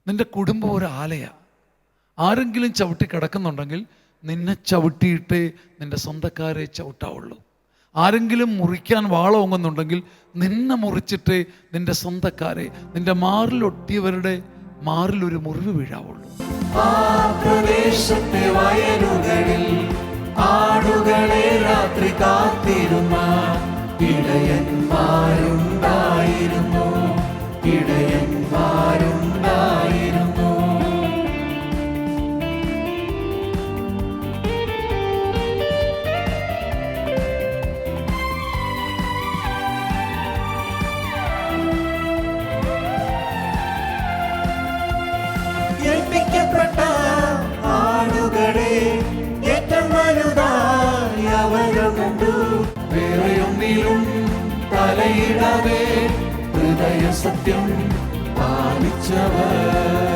നിന്റെ കുടുംബം ഒരു ആലയാ. ആരെങ്കിലും ചവിട്ടി കിടക്കുന്നുണ്ടെങ്കിൽ നിന്നെ ചവിട്ടിയിട്ടേ നിന്റെ സ്വന്തക്കാരെ ചവിട്ടാവുള്ളൂ. ആരെങ്കിലും മുറിക്കാൻ വാളോങ്ങുന്നുണ്ടെങ്കിൽ നിന്നെ മുറിച്ചിട്ടേ നിന്റെ സ്വന്തക്കാരെ, നിന്റെ മാറിലൊട്ടിയവരുടെ മാറിലൊരു മുറിവ് വീഴാവുള്ളൂ. ആ പ്രദേശത്തെ വയലുകളിൽ ആടുകളെ രാത്രി കാത്തിരുന്ന ഇടയന്മാരുണ്ടായിരുന്നു, ഇടയന്മാരുണ്ടായിരുന്നു. ഏൽപ്പിക്കപ്പെട്ട ആടുകളെ ഏറ്റവും വലുതായി അവരും കണ്ടു. വേറെയൊന്നിലും തലയിടാതെ ഹൃദയ സത്യം പാലിച്ചവർ.